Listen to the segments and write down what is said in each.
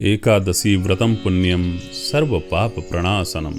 एकादशी व्रतम पुण्यम सर्व पाप प्रणासनम।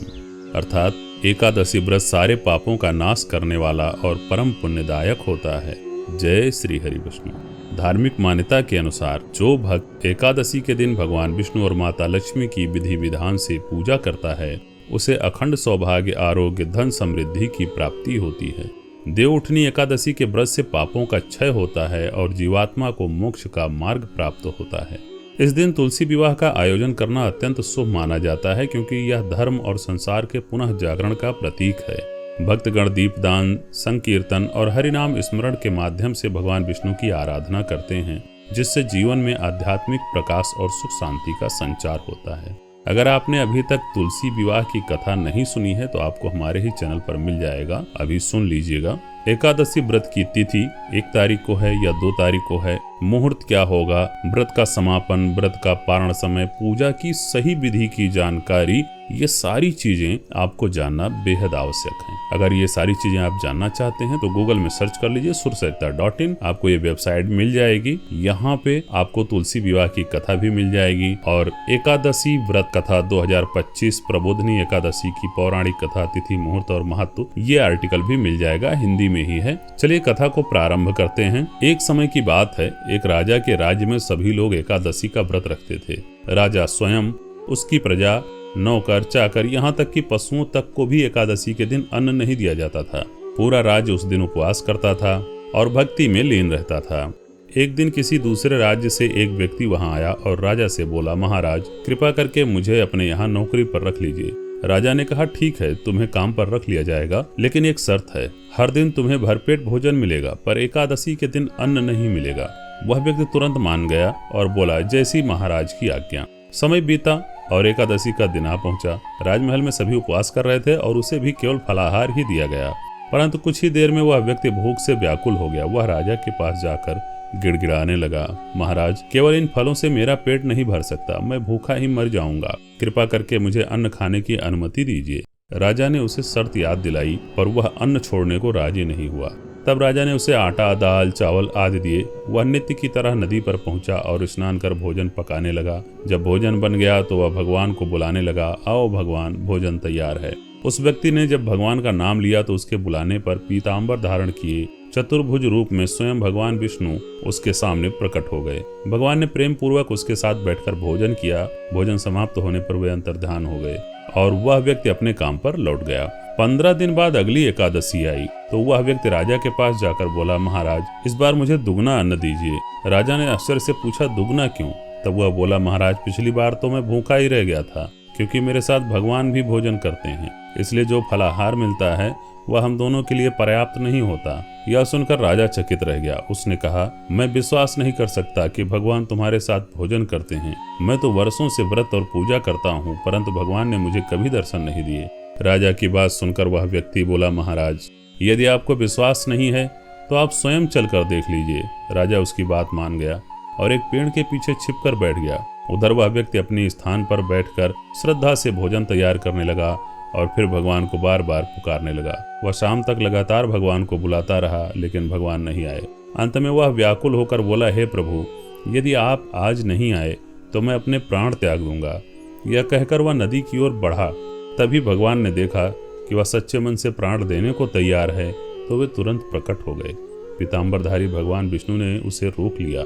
अर्थात एकादशी व्रत सारे पापों का नाश करने वाला और परम पुण्यदायक होता है। जय श्री हरि विष्णु। धार्मिक मान्यता के अनुसार जो भक्त एकादशी के दिन भगवान विष्णु और माता लक्ष्मी की विधि विधान से पूजा करता है, उसे अखंड सौभाग्य, आरोग्य, धन समृद्धि की प्राप्ति होती है। देवउठनी एकादशी के व्रत से पापों का क्षय होता है और जीवात्मा को मोक्ष का मार्ग प्राप्त होता है। इस दिन तुलसी विवाह का आयोजन करना अत्यंत शुभ माना जाता है, क्योंकि यह धर्म और संसार के पुनः जागरण का प्रतीक है। भक्तगण दीपदान, संकीर्तन और हरिनाम स्मरण के माध्यम से भगवान विष्णु की आराधना करते हैं, जिससे जीवन में आध्यात्मिक प्रकाश और सुख शांति का संचार होता है। अगर आपने अभी तक तुलसी विवाह की कथा नहीं सुनी है तो आपको हमारे ही चैनल पर मिल जाएगा, अभी सुन लीजिएगा। एकादशी व्रत की तिथि 1 तारीख को है या 2 तारीख को है, मुहूर्त क्या होगा, व्रत का समापन, व्रत का पारण समय, पूजा की सही विधि की जानकारी, ये सारी चीजें आपको जानना बेहद आवश्यक है। अगर ये सारी चीजें आप जानना चाहते हैं तो गूगल में सर्च कर लीजिए sursaritya.in, आपको ये वेबसाइट मिल जाएगी। यहाँ पे आपको तुलसी विवाह की कथा भी मिल जाएगी और एकादशी व्रत कथा 2025 प्रबोधनी एकादशी की पौराणिक कथा, तिथि, मुहूर्त और महत्व, ये आर्टिकल भी मिल जाएगा, हिंदी में ही है। चलिए कथा को प्रारंभ करते हैं। एक समय की बात है, एक राजा के राज्य में सभी लोग एकादशी का व्रत रखते थे। राजा स्वयं, उसकी प्रजा, नौकर चाकर, यहाँ तक कि पशुओं तक को भी एकादशी के दिन अन्न नहीं दिया जाता था। पूरा राज्य उस दिन उपवास करता था और भक्ति में लीन रहता था। एक दिन किसी दूसरे राज्य से एक व्यक्ति वहां आया और राजा से बोला, महाराज कृपा करके मुझे अपने यहाँ नौकरी पर रख लीजिए। राजा ने कहा, ठीक है, तुम्हें काम पर रख लिया जाएगा, लेकिन एक शर्त है, हर दिन तुम्हें भरपेट भोजन मिलेगा, पर एकादशी के दिन अन्न नहीं मिलेगा। वह व्यक्ति तुरंत मान गया और बोला, जैसी महाराज की आज्ञा। समय बीता और एकादशी का दिन आ पहुंचा। राजमहल में सभी उपवास कर रहे थे और उसे भी केवल फलाहार ही दिया गया, परंतु कुछ ही देर में वह व्यक्ति भूख से व्याकुल हो गया। वह राजा के पास जाकर गिड़गिड़ाने लगा, महाराज केवल इन फलों से मेरा पेट नहीं भर सकता, मैं भूखा ही मर जाऊंगा, कृपा करके मुझे अन्न खाने की अनुमति दीजिए। राजा ने उसे शर्त याद दिलाई और वह अन्न छोड़ने को राजी नहीं हुआ। तब राजा ने उसे आटा, दाल, चावल आदि दिए। वह नित्य की तरह नदी पर पहुंचा और स्नान कर भोजन पकाने लगा। जब भोजन बन गया तो वह भगवान को बुलाने लगा, आओ भगवान, भोजन तैयार है। उस व्यक्ति ने जब भगवान का नाम लिया तो उसके बुलाने पर पीताम्बर धारण किए चतुर्भुज रूप में स्वयं भगवान विष्णु उसके सामने प्रकट हो गए। भगवान ने प्रेम पूर्वक उसके साथ बैठकर भोजन किया। भोजन समाप्त होने पर वे अंतर्ध्यान हो गए और वह व्यक्ति अपने काम पर लौट गया। 15 दिन बाद अगली एकादशी आई तो वह व्यक्ति राजा के पास जाकर बोला, महाराज इस बार मुझे दुगना अन्न दीजिए। राजा ने आश्चर्य से पूछा, दुगना क्यों? तब वह बोला, महाराज पिछली बार तो मैं भूखा ही रह गया था, क्योंकि मेरे साथ भगवान भी भोजन करते हैं, इसलिए जो फलाहार मिलता है वह हम दोनों के लिए पर्याप्त नहीं होता। यह सुनकर राजा चकित रह गया। उसने कहा, मैं विश्वास नहीं कर सकता कि भगवान तुम्हारे साथ भोजन करते हैं। मैं तो वर्षों से व्रत और पूजा करता हूँ, परंतु भगवान ने मुझे कभी दर्शन नहीं दिए। राजा की बात सुनकर वह व्यक्ति बोला, महाराज यदि आपको विश्वास नहीं है तो आप स्वयं चलकर देख लीजिए। राजा उसकी बात मान गया और एक पेड़ के पीछे छिपकर बैठ गया। उधर वह व्यक्ति अपने स्थान पर बैठकर श्रद्धा से भोजन तैयार करने लगा और फिर भगवान को बार बार पुकारने लगा। वह शाम तक लगातार भगवान को बुलाता रहा, लेकिन भगवान नहीं आए। अंत में वह व्याकुल होकर बोला, हे प्रभु, यदि आप आज नहीं आए तो मैं अपने प्राण त्याग दूंगा। यह कहकर वह नदी की ओर बढ़ा। तभी भगवान ने देखा कि वह सच्चे मन से प्राण देने को तैयार है, तो वे तुरंत प्रकट हो गए। पीताम्बरधारी भगवान विष्णु ने उसे रोक लिया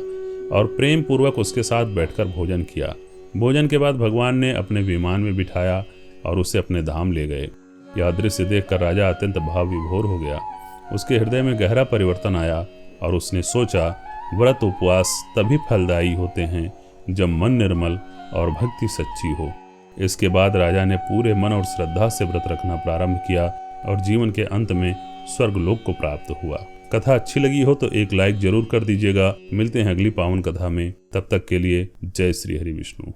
और प्रेम पूर्वक उसके साथ बैठकर भोजन किया। भोजन के बाद भगवान ने अपने विमान में बिठाया और उसे अपने धाम ले गए। यह दृश्य देखकर राजा अत्यंत भाव विभोर हो गया। उसके हृदय में गहरा परिवर्तन आया और उसने सोचा, व्रत उपवास तभी फलदायी होते हैं जब मन निर्मल और भक्ति सच्ची हो। इसके बाद राजा ने पूरे मन और श्रद्धा से व्रत रखना प्रारंभ किया और जीवन के अंत में स्वर्गलोक को प्राप्त हुआ। कथा अच्छी लगी हो तो एक लाइक जरूर कर दीजिएगा। मिलते हैं अगली पावन कथा में, तब तक के लिए जय श्री हरि विष्णु।